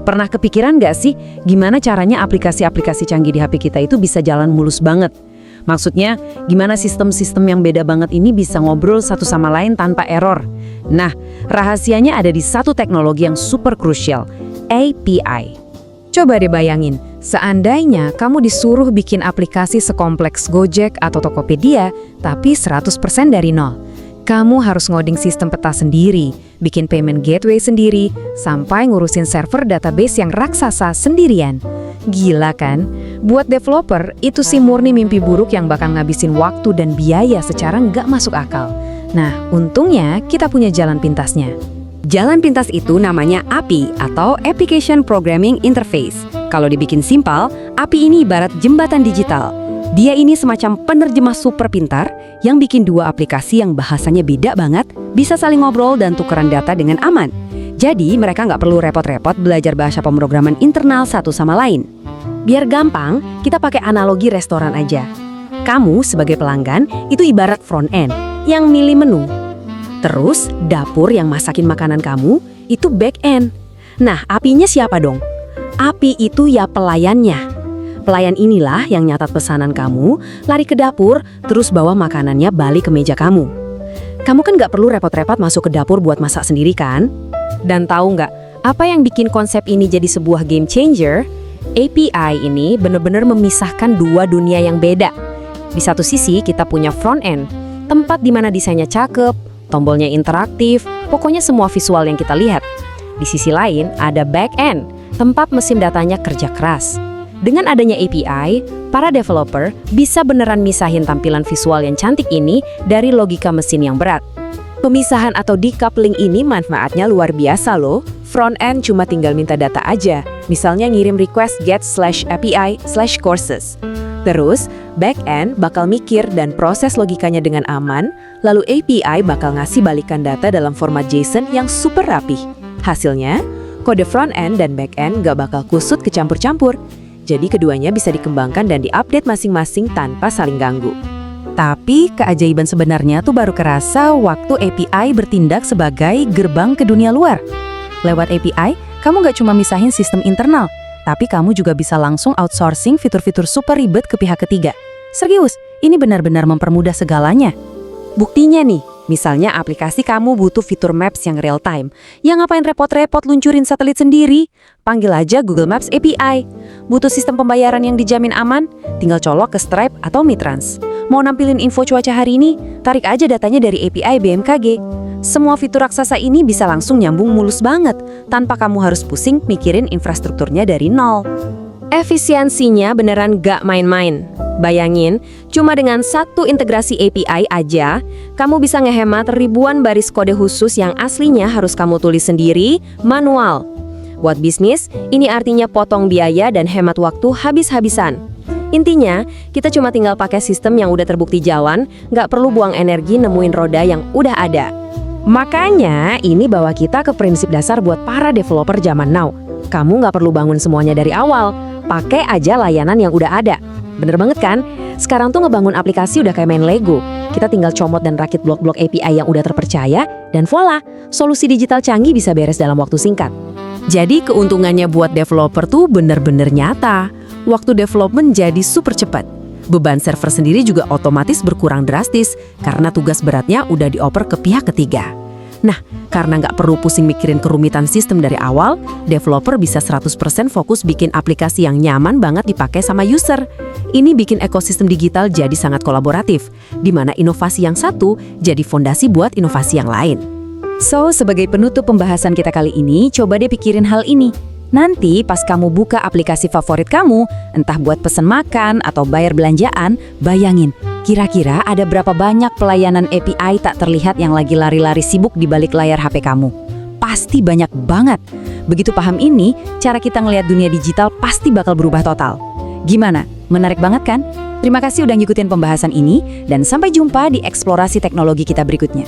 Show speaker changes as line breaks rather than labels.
Pernah kepikiran nggak sih gimana caranya aplikasi-aplikasi canggih di HP kita itu bisa jalan mulus banget? Maksudnya, gimana sistem-sistem yang beda banget ini bisa ngobrol satu sama lain tanpa error? Nah, rahasianya ada di satu teknologi yang super krusial, API.
Coba deh bayangin, seandainya kamu disuruh bikin aplikasi sekompleks Gojek atau Tokopedia, tapi 100% dari nol. Kamu harus ngoding sistem peta sendiri, bikin payment gateway sendiri, sampai ngurusin server database yang raksasa sendirian. Gila kan? Buat developer, itu sih murni mimpi buruk yang bakal ngabisin waktu dan biaya secara nggak masuk akal. Nah, untungnya kita punya jalan pintasnya.
Jalan pintas itu namanya API atau Application Programming Interface. Kalau dibikin simpel, API ini ibarat jembatan digital. Dia ini semacam penerjemah super pintar yang bikin dua aplikasi yang bahasanya beda banget bisa saling ngobrol dan tukeran data dengan aman. Jadi mereka nggak perlu repot-repot belajar bahasa pemrograman internal satu sama lain. Biar gampang, kita pakai analogi restoran aja. Kamu sebagai pelanggan itu ibarat front end yang milih menu. Terus dapur yang masakin makanan kamu itu back end. Nah, API-nya siapa dong? API itu ya pelayannya. Pelayan inilah yang nyatat pesanan kamu, lari ke dapur, terus bawa makanannya balik ke meja kamu. Kamu kan nggak perlu repot-repot masuk ke dapur buat masak sendiri kan? Dan tahu nggak, apa yang bikin konsep ini jadi sebuah game changer? API ini benar-benar memisahkan dua dunia yang beda. Di satu sisi kita punya front end, tempat di mana desainnya cakep, tombolnya interaktif, pokoknya semua visual yang kita lihat. Di sisi lain ada back end, tempat mesin datanya kerja keras. Dengan adanya API, para developer bisa beneran misahin tampilan visual yang cantik ini dari logika mesin yang berat. Pemisahan atau decoupling ini manfaatnya luar biasa loh. Front end cuma tinggal minta data aja, misalnya ngirim request get/API/courses. Terus, back end bakal mikir dan proses logikanya dengan aman, lalu API bakal ngasih balikan data dalam format JSON yang super rapih. Hasilnya, kode front end dan back end gak bakal kusut kecampur-campur. Jadi keduanya bisa dikembangkan dan diupdate masing-masing tanpa saling ganggu.
Tapi keajaiban sebenarnya tuh baru kerasa waktu API bertindak sebagai gerbang ke dunia luar. Lewat API, kamu nggak cuma misahin sistem internal, tapi kamu juga bisa langsung outsourcing fitur-fitur super ribet ke pihak ketiga. Serius, ini benar-benar mempermudah segalanya.
Buktinya nih, misalnya aplikasi kamu butuh fitur Maps yang real time. Ya ngapain repot-repot luncurin satelit sendiri? Panggil aja Google Maps API. Butuh sistem pembayaran yang dijamin aman? Tinggal colok ke Stripe atau Mitrans. Mau nampilin info cuaca hari ini? Tarik aja datanya dari API BMKG. Semua fitur raksasa ini bisa langsung nyambung mulus banget, tanpa kamu harus pusing mikirin infrastrukturnya dari nol. Efisiensinya beneran gak main-main. Bayangin, cuma dengan satu integrasi API aja, kamu bisa ngehemat ribuan baris kode khusus yang aslinya harus kamu tulis sendiri, manual. Buat bisnis, ini artinya potong biaya dan hemat waktu habis-habisan. Intinya, kita cuma tinggal pakai sistem yang udah terbukti jalan, nggak perlu buang energi nemuin roda yang udah ada. Makanya, ini bawa kita ke prinsip dasar buat para developer zaman now. Kamu nggak perlu bangun semuanya dari awal, pakai aja layanan yang udah ada. Bener banget kan? Sekarang tuh ngebangun aplikasi udah kayak main Lego. Kita tinggal comot dan rakit blok-blok API yang udah terpercaya, dan voila, solusi digital canggih bisa beres dalam waktu singkat. Jadi keuntungannya buat developer tuh bener-bener nyata. Waktu development jadi super cepat. Beban server sendiri juga otomatis berkurang drastis karena tugas beratnya udah dioper ke pihak ketiga. Nah, karena nggak perlu pusing mikirin kerumitan sistem dari awal, developer bisa 100% fokus bikin aplikasi yang nyaman banget dipakai sama user. Ini bikin ekosistem digital jadi sangat kolaboratif, di mana inovasi yang satu jadi fondasi buat inovasi yang lain. So, sebagai penutup pembahasan kita kali ini, coba deh pikirin hal ini. Nanti pas kamu buka aplikasi favorit kamu, entah buat pesen makan atau bayar belanjaan, bayangin, kira-kira ada berapa banyak pelayanan API tak terlihat yang lagi lari-lari sibuk di balik layar HP kamu? Pasti banyak banget. Begitu paham ini, cara kita ngelihat dunia digital pasti bakal berubah total. Gimana? Menarik banget kan? Terima kasih udah ngikutin pembahasan ini, dan sampai jumpa di eksplorasi teknologi kita berikutnya.